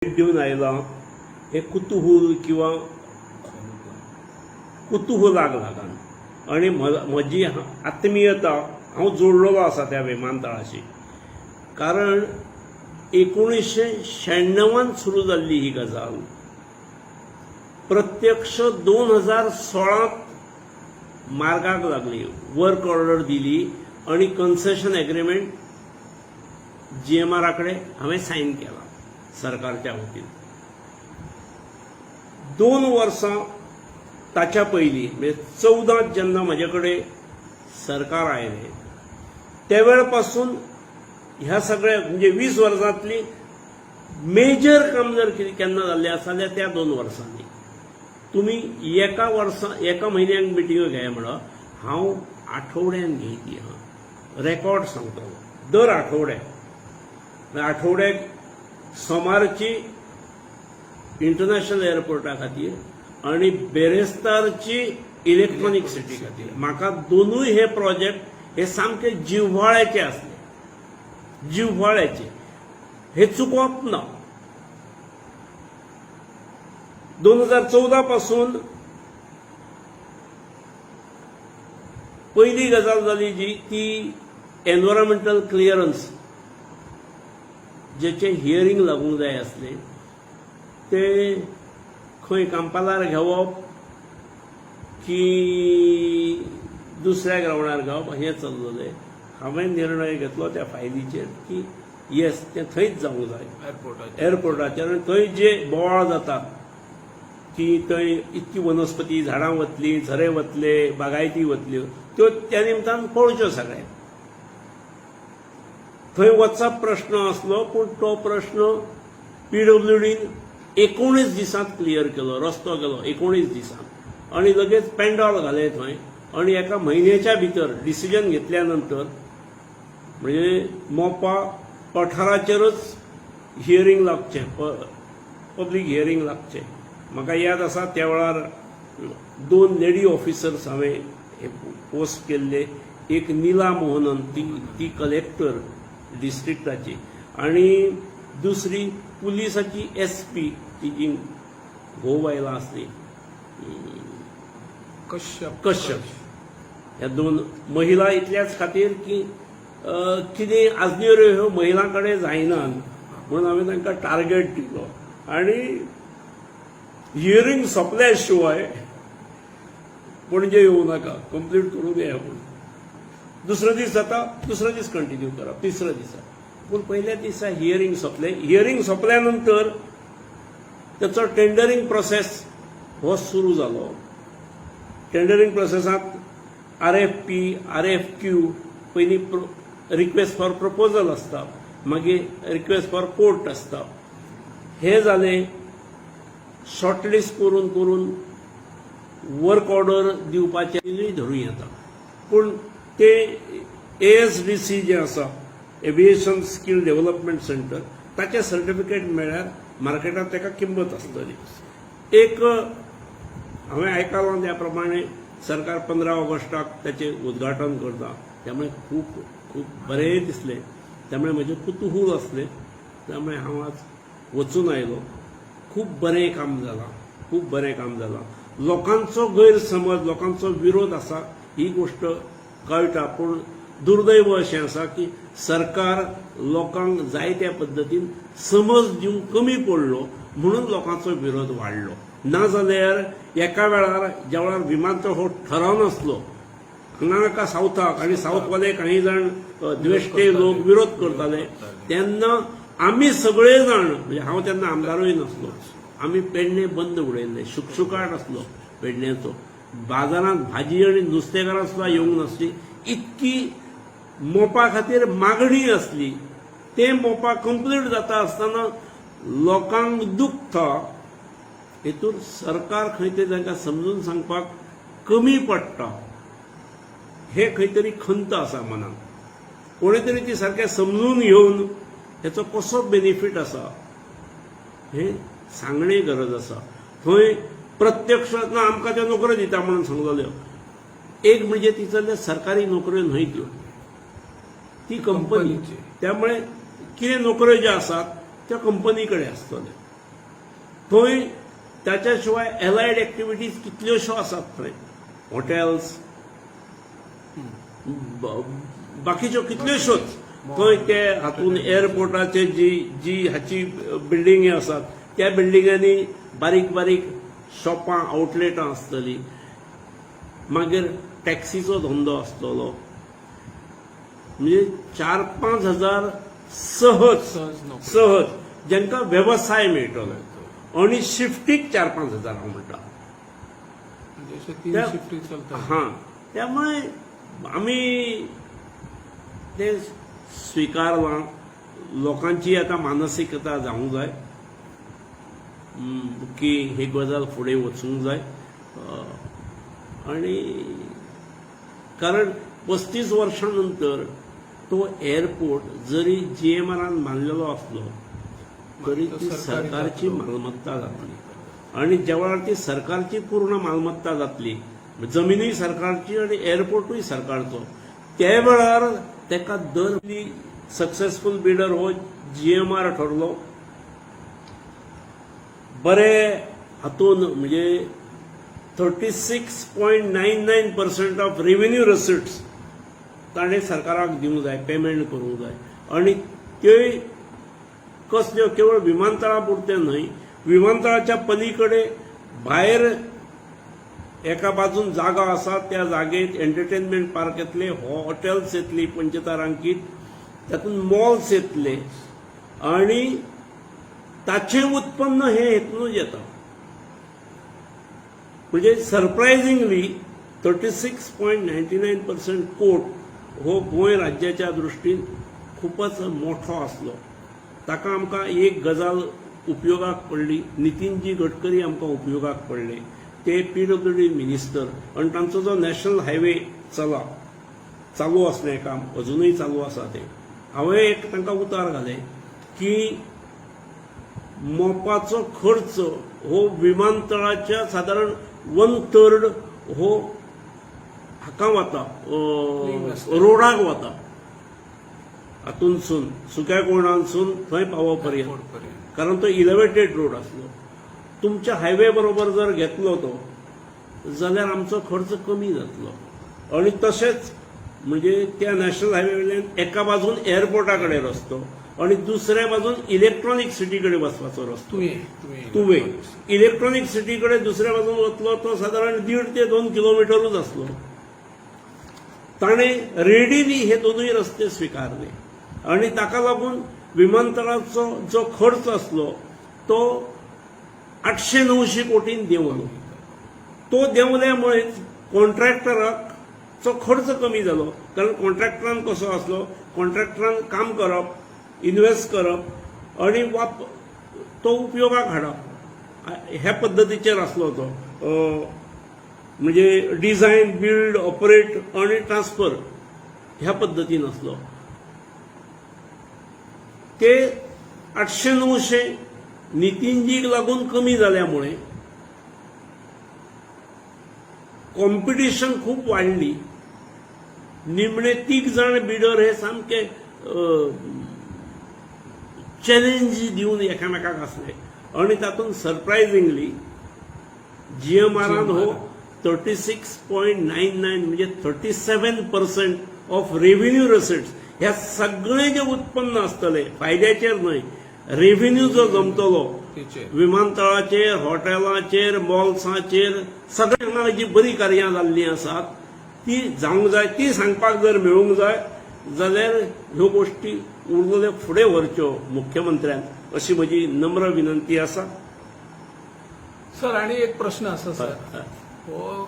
घेऊन आयला हे कुतूहल किंवा कुतूहलाक लागून आणि म्हजी आत्मीयता हांव जोडलेलो आसा त्या विमानतळाशी. कारण 1996 सुरू जाल्ली ही गजाल प्रत्यक्ष 2016 मार्गाक लागली. वर्क ऑर्डर दिली आणि कन्सेशन एग्रीमेंट GMR कडेन हांवें सायन केला सरकारच्या वतीन. 2 वर्सां ताच्या पयलीं म्हणजे 14 जेन्ना म्हजे कडेन सरकार आयलें त्या वेळ पासून ह्या सगळ्या म्हणजे 20 वर्सांतली मेजर काम जर केन्ना जाल्लें आसा जाल्यार त्या 2 वर्सांनी. तुमी एका म्हयन्याक मिटिंग घे म्हणून हांव आठवड्यान घेयती. रेकॉर्ड सांगतलो. दर आठवड्याक सोमारची इंटरनॅशनल एअरपोर्टा खातीर आणि बेरेस्तारची इलेक्ट्रॉनिक सिटी खातीर. म्हाका दोनूय हे प्रोजेक्ट हे सामके जिव्हाळ्याचे आसले. जिव्हाळ्याचे हे चुकोवप ना. 2014 पासून पहिली गजाल जाली जी ती एनवायरमेंटल क्लिअरन्स जेचे हियरिंग लागूंक जाय आसले ते खंय कांपालार घेवप की दुसऱ्या ग्रावंडार घेवप हें चल्लेलें. हांवें निर्णय घेतलो त्या फायलीचेर की येस तें थंयच जावंक जाय एअरपोर्टाचेर. आनी थंय जे बोवाळ जाता की थंय इतकी वनस्पती झाडां वतली, झरे वतले, बागायती वतल्यो त्यो त्या निमतान पळोवच्यो सगळ्यांक. थंय वचप प्रश्न आसलो पूण तो प्रश्न PWDन 19 दिसांत क्लियर केलो. रस्तो केलो 19 दिसांत आणि लगेच पेंडॉल घाले थंय. आणि एका म्हयन्याच्या भितर डिसिजन घेतल्या नंतर म्हणजे मोपा पठाराचेरच हियरिंग लागचें, पब्लीक हियरिंग लागचें. म्हाका याद आसा त्या वेळार 2 लेडी ऑफिसर्स हांवें पोस्ट केल्ले. एक नीला मोहनन ती कलेक्टर डिस्ट्रिक्टाची आणि दुसरी पुलिसाची SP ती जी घोव बायलां आसली कश्यप. ह्या 2 महिला इतल्याच खातीर की कितें आजनेऱ्यो ह्यो महिलां कडेन जायनात म्हणून हांवें तांकां टार्गेट दिलो. आनी हियरिंग सोंपल्या शिवाय पणजे येवं नाका, कंप्लीट करून येया म्हणून. दुसरो दीस जाता, दुसरो दीस कंटिन्यू करप, तिसऱ्या दिसा. पूण पयल्या दिसा हियरिंग सोंपलें. हियरिंग सोंपल्या नंतर त्याचो टेंडरिंग प्रोसेस हो सुरू जालो. टेंडरिंग प्रोसेसांत RFP, RFQ पयलीं रिक्वेस्ट फॉर प्रपोजल आसता, मागीर रिक्वेस्ट फॉर कोट आसता. हे जालें. शॉर्टलिस्ट करून करून वर्क ऑर्डर दिवपाचें धरून येता. पूण ते ASDC जे आसा एव्हिएशन स्किल डेव्हलपमेंट सेंटर ताचे सर्टिफिकेट मेळ्ळ्यार मार्केटांत ताका किंमत आसतली. एक हांवें आयकलां त्या प्रमाणे सरकार 15 ऑगस्टाक ताचें उद्घाटन करता. त्यामुळे खूब खूब बरें दिसलें. त्यामुळे म्हजें कुतूहल आसलें. त्यामुळे हांव आज वचून आयलो. खूब बरें काम जालां. खूब बरें काम जालां. लोकांचो गैरसमज, लोकांचो विरोध आसा ही गोष्ट कळटा. पूण दुर्दैव अशें आसा की सरकार लोकांक जाय त्या पद्दतीन समज दिवंक कमी पडलो म्हणून लोकांचो विरोध वाडलो. नाजाल्यार एका वेळार ज्या वेळार विमानतळ हो ठराव नासलो हांगा नाका सावथाक आनी सावथवाले काही जाण द्वेश्टे लोक विरोध करताले तेन्ना आमी सगळे जाण म्हणजे हांव तेन्ना आमदारूय नासलो. आमी पेडणे बंद उडयल्ले. शुकशुकाट आसलो पेडण्याचो. बाजारांत भाजी आनी नुस्तेकारां सुद्दां येवंक नासली. इतकी मोपा खातीर मागणी आसली. ते मोपा कंप्लीट जाता आसतना लोकांक दुखता. हेतून सरकार खंय तरी तांकां समजून सांगपाक कमी पडटा. हे खंय तरी खंत आसा मनांत. कोणे तरी ती सारकें समजून घेवन हेचो कसो बेनिफीट आसा हें सांगणे गरज आसा. थंय प्रत्यक्ष आमकां त्यो नोकऱ्यो दिता म्हणून सांगलेल्यो. एक म्हणजे तितल्यो सरकारी नोकऱ्यो न्हय त्यो, ती कंपनी. त्यामुळे कितें नोकऱ्यो ज्यो आसात त्या कंपनी कडेन आसतल्यो. थंय त्याच्या शिवाय एलायड एक्टिविटीज कितल्योशो आसात थंय, हॉटेल्स, बाकीच्यो कितल्योशोच थंय ते हातून एअरपोर्टाचे जी हाची बिल्डिंगी आसात त्या बिल्डिंगांनी बारीक बारीक शॉपां आउटलेटां आसतलीं, मागीर टॅक्सीचो धंदो आसतलो, म्हणजे 4-5 हजार सहज जांकां वेवसाय मेळटलो आणि शिफ्टीक 4-5 हजार हांव म्हणटा. हां, त्यामुळे आमी ते स्विकारलां. लोकांची आता मानसिकता जावंक जाय की ही गजाल फुडें वचूंक जाय. आणि कारण 35 वर्सां नंतर तो एअरपोर्ट जरी GMRन बांदलेलो असलो तरी ती सरकारची मालमत्ता जातली. आणि ज्या वेळार ती सरकारची पूर्ण मालमत्ता जातली, जमिनूय सरकारची आणि एअरपोर्टूय सरकारचो, त्या वेळार तेका दर सक्सेसफुल बिडर हो GMR ठरलो. बरे हातून म्हणजे 36.99% ऑफ रेव्हेन्यू रिसिट्स ताणें सरकाराक दिवंक जाय, पेमेंट करूंक जाय. आणि त्यो कसल्यो केवळ विमानतळा पुरते न्हय, विमानतळाच्या पलीकडे भायर एका बाजून जागा आसा, त्या जागेत एंटरटेनमेंट पार्क येतले, हॉटेल्स येतली पंचतारांकीत, तातूंत मॉल्स येतले आणि ताचें उत्पन्न हे हेतूनच येता. म्हणजे सरप्रायझिंगली 36.99% कोट हो गोंय राज्याच्या दृश्टीन खूपच मोठो आसलो. ताका आमकां एक गजाल उपयोगाक पडली, नितीनजी गडकरी आमकां उपयोगाक पडले. ते PWD मिनिस्टर आणि तांचो जो नॅशनल हायवे चालू असलें काम अजूनही चालू आसा ते. हांवें एक तांकां उतार घालें की मोपाचो खर्च हो विमानतळाच्या सादारण 1/3 हो हाका वता, रोडाक वता, हातूनसून सुक्या कोणासून थंय पावोपर्यंत, कारण तो इलेवेटेड रोड आसलो. तुमच्या हायवे बरोबर जर घेतलो तो जाल्यार आमचो खर्च कमी जातलो. आणि तशेंच म्हणजे त्या नॅशनल हायवे वयल्यान एका बाजून एअरपोर्टा कडेन रस्तो आणि दुसऱ्या बाजून इलेक्ट्रॉनिक सिटी कडेन वचपाचो रस्तो. तुवे इलेक्ट्रॉनिक सिटी कडेन दुसऱ्या बाजून वतलो तो सादारण 1.5 ते 2 किलोमिटरूच आसलो. ताणें रेडीली हे दोनूय रस्ते स्विकारले आणि ताका लागून विमानतळाचो जो खर्च आसलो तो 800-900 कोटीन देंवलो. तो देंवल्यामुळे कॉन्ट्रॅक्टराचो खर्च कमी जालो. कारण कॉन्ट्रॅक्टरान कसो आसलो, कॉन्ट्रॅक्टरान काम करप, इन्व्हेस्ट करप आणि तो उपयोगाक हाडप ह्या पद्दतीचेर आसलो तो. म्हणजे डिझायन, बिल्ड, ऑपरेट आणि ट्रान्सफर ह्या पद्दतीन आसलो. ते 800-900 नितीनजीक लागून कमी जाल्यामुळे कॉम्पिटिशन खूप वाढली. निमणे 3 जण बिडर हे सामके चॅलेंज दिवन एकामेकाक आसले आणि तातूंत सरप्रायझिंगली GMRन हो 36.99 म्हणजे 37% ऑफ रेव्हेन्यू रिसिट्स ह्या सगळे जे उत्पन्न आसतले फायद्याचेर न्हय, रेव्हेन्यू जो जमतलो विमानतळाचेर, हॉटेलाचेर, मॉल्साचेर, सगळ्या हांगा जी बरी कार्यां जाल्लीं आसात ती जावंक जाय. ती सांगपाक जर मेळूंक जाय जाल्यार ह्यो गोष्टी उरलेल्यो फुडें व्हरच्यो मुख्यमंत्र्यान, अशी म्हजी नम्र विनंती आसा. सर, आणि एक प्रश्न असा सर,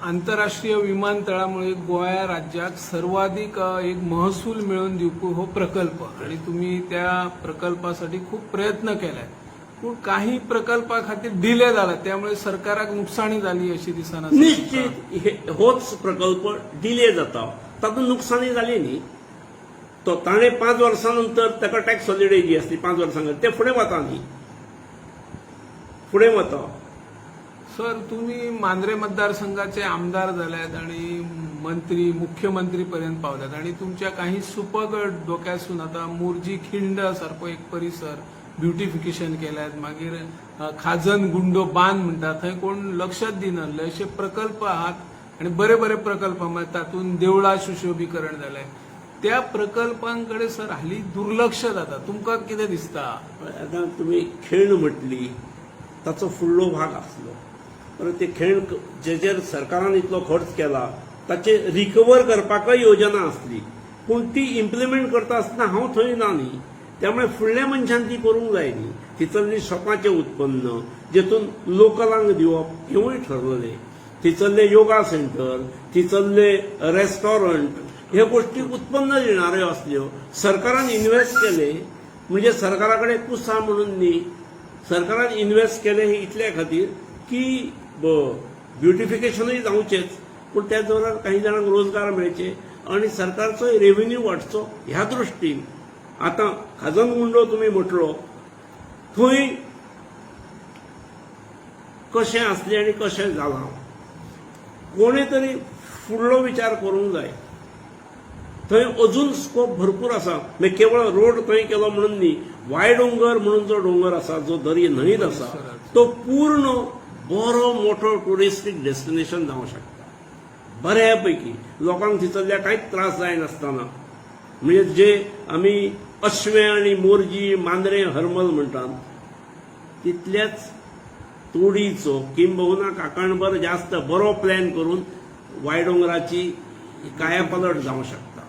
आंतरराष्ट्रीय विमानतळामुळे गोंया राज्याक सर्वाधिक एक महसूल मिळवून दिवपी हो प्रकल्प आणि तुम्ही त्या प्रकल्पासाठी खूप प्रयत्न केलाय. पण काही प्रकल्पा खातीर डिले जाला, त्यामुळे सरकाराक नुकसानी झाली अशी दिसना. निश्चित होच प्रकल्प डिले जाता, तातूंत नुकसानी जाली न्ही. तो ताणें 5 वर्सां ताका टॅक्स हॉलिडे जी आसली 5 वर्सां ते फुडें वता न्ही, फुडें वता. सर, तुम्ही मांद्रे मतदारसंघाचे आमदार जाल्यात आणि मंत्री, मुख्यमंत्री पर्यंत पावल्यात आणि तुमच्या काही सुपगड डोक्यासून आता मोरजी खिंड सारखो एक परिसर, ब्युटिफिकेशन केल्यात, मागीर खाजन गुंडो बांद म्हणटा थंय कोण लक्षात दिना अशे प्रकल्प आहात आणि बरे बरे प्रकल्प तातूंत देवळां सुशोभीकरण जालें. त्या प्रकल्पांकडे सर हाली दुर्लक्ष जाता. तुमकां कितें दिसता? आता तुम्ही खेळ म्हटली ताचो फुडलो भाग आसलो, पण ते खेळ जेचेर सरकारान इतलो खर्च केला ताचे रिकवर करपाकय योजना आसली, पूण ती इम्प्लिमेंट करता आसतना हांव थंय ना न्ही. त्यामुळे फुडल्या मनशान ती करूंक जाय न्ही. थिचल्ली शॉपाचें उत्पन्न जेतून लोकलांक दिवप हेवूय ठरलेलें. थिचल्ले योगा सेंटर, थिचल्ले रेस्टॉरंट ह्या गोष्टी उत्पन्न देणाऱ्यो आसल्यो. सरकारान इन्व्हेस्ट केले म्हणजे सरकारा कडेन कुसा म्हणून न्ही, सरकारान इन्व्हेस्ट केले हे इतल्या खातीर की ब्युटिफिकेशनूय जावचेच, पूण त्या दरार काही जाणांक रोजगार मेळचे आणि सरकारचो रेव्हेन्यू वाडचो ह्या दृश्टीन. आता खाजन गुंडो तुम्ही म्हटलो थंय कशें आसलें आनी कशें जालां कोणे तरी फुडलो विचार करूंक जाय. थंय अजून स्कोप भरपूर आसा. म्हणजे केवळ रोड थंय केलो म्हणून न्ही, वायडोंगर म्हणून जो डोंगर आसा, जो दर्या न्हंयत आसा, तो पूर्ण बरो मोठो टुरिस्टीक डेस्टिनेशन जावंक शकता बऱ्यापैकी. लोकांक थिचल्ल्या कांयच त्रास जायनासतना. म्हणजे जे आमी अश्वे आनी मोरजी, मांद्रे, हरमल म्हणटात तितल्याच तोडीचो किंबहुना काकाणभर जास्त बरो प्लॅन करून वायडोंगराची कायापालट जावंक शकता.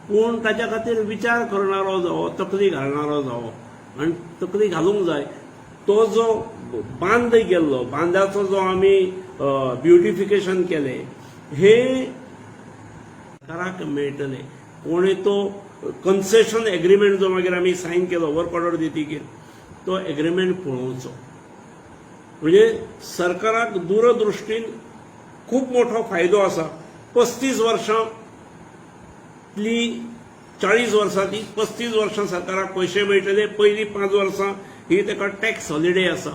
पूण ताच्या खातीर विचार करणारो जावो, तकली घालणारो जावो, आनी तकली घालूंक जाय. तो जो बांद गेल्लो, बांदाचो जो आमी ब्युटिफिकेशन केले हे सरकाराक मेळटले. कोणे तो कन्सेशन एग्रीमेंट जो मागीर आमी सायन केलो वर्क ऑर्डर दितकीर तो एग्रीमेंट पळोवचो. म्हणजे सरकाराक दूरदृश्टीन खूप मोठो फायदो आसा. 35 वर्सां 40 वर्सांची 35 वर्सां सरकाराक पयशे मेळटले. पयलीं 5 वर्सां ही ताका टॅक्स हॉलिडे आसा,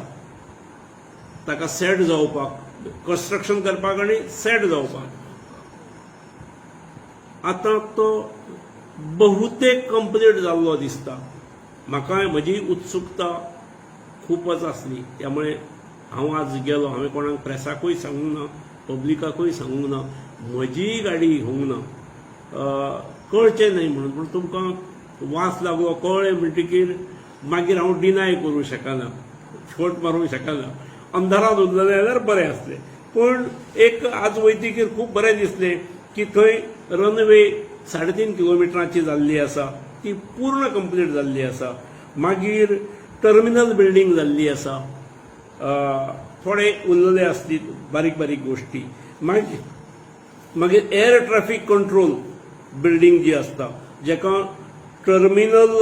ताका सेट जावपाक, कन्स्ट्रक्शन करपाक आनी सेट जावपाक. आतां तो बहुतेक कंप्लीट जाल्लो दिसता. म्हाका म्हजी उत्सुकता खूपच आसली, त्यामुळे हांव आज गेलो. हांवें कोणाक प्रेसाकूय सांगूंक ना, पब्लिकाकूय सांगूंक ना, म्हजी गाडी घेवंक ना, कळचें न्हय म्हणून. पूण तुमकां वास लागलो कळ्ळें म्हणटकीर मागीर हांव डिनाय करूं शकना, छोट मारूंक शकना. अंधारांत उरलेलें जाल्यार बरें आसलें. पूण एक आज वयतकीर खूब बरें दिसलें की थंय रनवे 3.5 किलोमिटरांची जाल्ली आसा, ती पूर्ण कंप्लीट जाल्ली आसा. मागीर टर्मिनल बिल्डींग जाल्ली आसा. थोडे उरलेले आसली बारीक बारीक गोश्टी. मागीर एअर ट्रॅफिक कंट्रोल बिल्डींग जी आसता, जेका टर्मिनल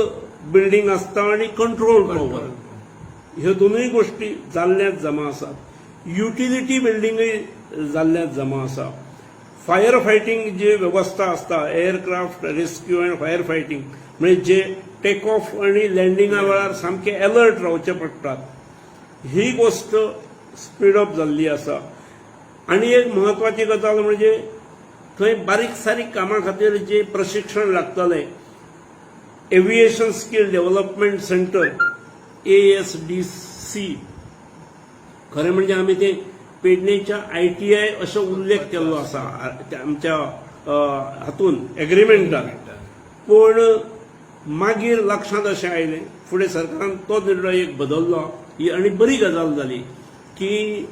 बिल्डींग आसता आनी कंट्रोल टॉवर, ह्यो दोनूय गोश्टी जाल्ल्याच जमा आसात. युटिलिटी बिल्डींगय जाल्ल्याच जमा आसा. फायर फायटींग जी वेवस्था आसता, aircraft rescue and fire fighting, म्हणजे जे टेक ऑफ आणि लँडिंगा वेळार सामके अलर्ट रावचे पडटात, ही गोष्ट स्पीड अप जाल्ली आसा. आनी एक म्हत्वाची गजाल म्हणजे थंय बारीक सारीक कामां खातीर जे प्रशिक्षण लागतले, aviation skill development centre ASDC, खरें म्हणजे आमी ते पेडणेच्या ITI असो उल्लेख केल्लो आसा आमच्या हातून एग्रीमेंटान. पूण मागीर लक्षांत अशें आयलें, फुडें सरकारान तो निर्णय एक बदललो. ही आनी बरी गजाल जाली की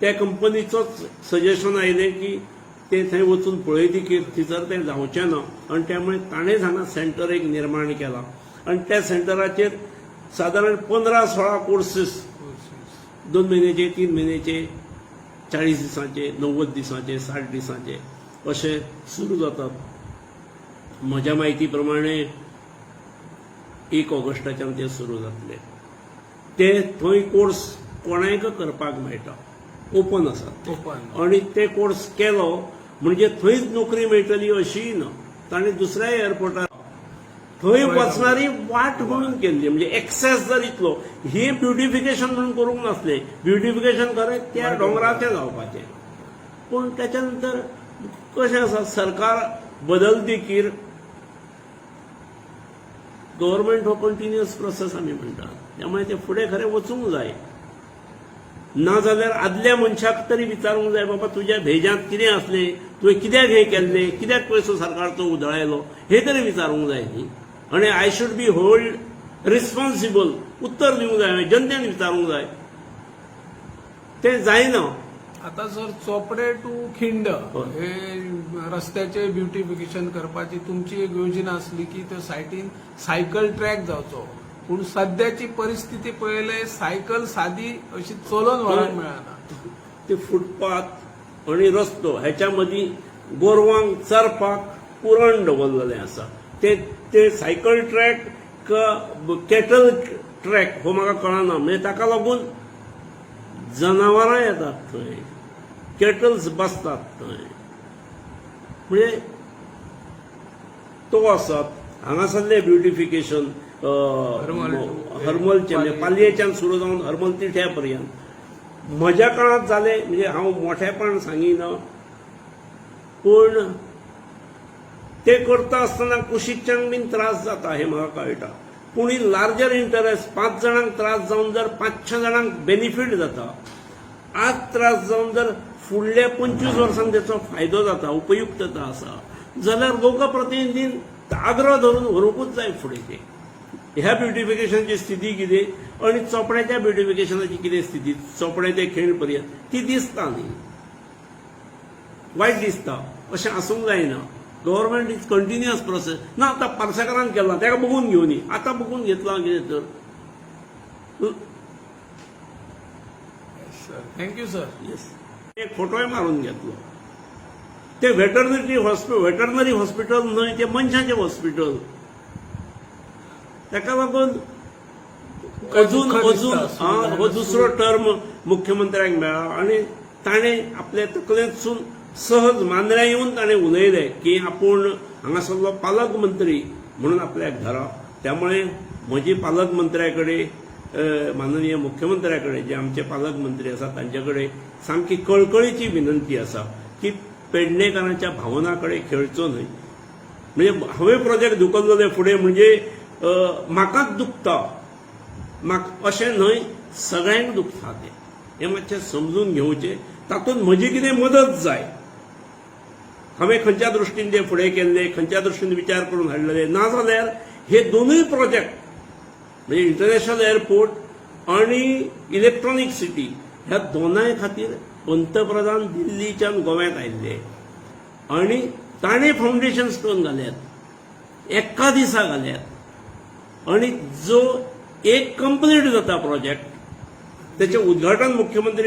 त्या कंपनीचोच सजेशन आयलें की ते थंय वचून पळयतकीर थंयसर तें जावचें ना. आनी त्यामुळे ताणें हांगा सेंटर एक निर्माण केला. आनी त्या सेंटराचेर सादारण 15-16 कोर्सीस 2 म्हयन्याचे, 3 म्हयन्याचे, 40 दिसांचे, 90 दिसांचे, 60 दिसांचे अशे सुरू जातात. म्हज्या म्हायती प्रमाणे 1 ऑगस्टाच्यान ते सुरू जातले. ते थंय कोर्स कोणायक करपाक मेळटा, ओपन आसात. आनी ते कोर्स केलो म्हणजे थंयच नोकरी मेळटली अशीय ना. ताणें दुसऱ्या एअरपोर्टार थंय वचणारी वाट म्हणून केल्ली, म्हणजे एक्सेस जर इतलो. ही ब्युटिफिकेशन म्हणून करूंक नासलें. ब्युटिफिकेशन खरें त्या डोंगराचें जावपाचें. पूण त्याच्या नंतर कशें आसा, सरकार बदलतकीर गव्हर्नमेंट हो कंटिन्युअस प्रोसेस आमी म्हणटात. त्यामुळे ते फुडें खरें वचूंक जाय. नाजाल्यार आदल्या मनशाक तरी विचारूंक जाय, बाबा तुज्या भेजांत कितें आसलें, तुवें कित्याक हें केल्लें, कित्याक पयसो सरकारचो उधळायलो, हें तरी विचारूंक जाय न्ही. आनी I should be hold responsible, उत्तर दिवंक जाय, जनतेन विचारूंक जाय. तें जायना. आता सर चोपडे टू खिंड होय. हे रस्त्याचे ब्युटिफिकेशन करपाची तुमची एक योजना असली की त्या सायटीन सायकल ट्रॅक जावचो, पूण सध्याची परिस्थिती पळयले सायकल सादी अशी चलोवन व्हराक मेळना. ते फुटपाथ आणि रस्तो हेच्या मदीं गोरवांक चरपाक पुरण दवरलेलें आसा. ते सायकल ट्रॅक कॅटल ट्रॅक हो म्हाका कळना. म्हणजे ताका लागून जनावरां येतात थंय, कॅटल्स बसतात थंय. म्हणजे तो आसात हांगासरलें ब्युटिफिकेशन हरमलचें म्हणजे पालयेच्यान सुरू जावन हरमल तिठ्या पर्यंत म्हज्या काळांत जालें. म्हणजे हांव मोठेपण सांगिना, पूण ते करता आसतना कुशीकच्यांक बीन त्रास जाता हें म्हाका कळटा. पूण लार्जर इंटरेस्ट 5 जाणांक त्रास जावन जर 500 जाणांक बेनिफीट जाता, आज त्रास जावन जर फुडल्या 25 वर्सांक त्याचो फायदो जाता, उपयुक्तता आसा, जाल्यार लोकप्रतिनिधीन आग्रह धरून व्हरूंकूच जाय फुडें. ते ह्या ब्युटिफिकेशनची स्थिती कितें आनी चोपड्याच्या ब्युटिफिकेशनाची कितें स्थिती, चोपडे ते खेळ पर्यंत ती दिसता न्ही, वायट दिसता. अशें आसूंक जायना. गव्हर्नमेंट इज कंटिन्युअस प्रोसेस ना. आतां पार्सेकरान केला ताका बघून घेवनी, आतां बघून घेतला कितें तर. Thank you sir. येस, एक फोटोय मारून घेतलो. ते वेटरनरी हॉस्पिटल न्हय, ते मनशाचें हॉस्पिटल. ताका लागून अजून हो दुसरो टर्म मुख्यमंत्र्याक मेळ्ळा आनी ताणें आपले तकलेंतसून सहज मांद्र्या येवन ताणें उलयलें की आपूण हांगासरलो पालक मंत्री म्हणून आपल्याक धरा. त्यामुळे म्हजी पालक मंत्र्या कडेन, माननीय मुख्यमंत्र्या कडेन, जे आमचे पालक मंत्री आसात तांचे कडेन सामकी कळकळीची विनंती आसा की पेडणेकारांच्या भावना कडेन खेळचो न्हय. म्हणजे हांवें प्रोजेक्ट धुकल्ले फुडें म्हणजे म्हाकाच दुखता अशें न्हय, सगळ्यांक दुखता तें. हें मातशें समजून घेवचें. तातूंत म्हजी कितें मदत जाय, हांवें खंयच्या दृश्टीन ते फुडें केल्ले, खंयच्या दृश्टीन विचार करून हाडलेले, नाजाल्यार हे दोनूय प्रोजेक्ट म्हणजे इंटरनॅशनल एअरपोर्ट आणि इलेक्ट्रॉनिक सिटी ह्या दोनांय खातीर पंतप्रधान दिल्लीच्यान गोव्यांत आयिल्ले आनी ताणें फावंडेशन स्टोन घाल्यात, एका दिसा घाल्यात. आनी जो एक कंप्लीट जाता प्रोजेक्ट, त्याचें उद्घाटन मुख्यमंत्री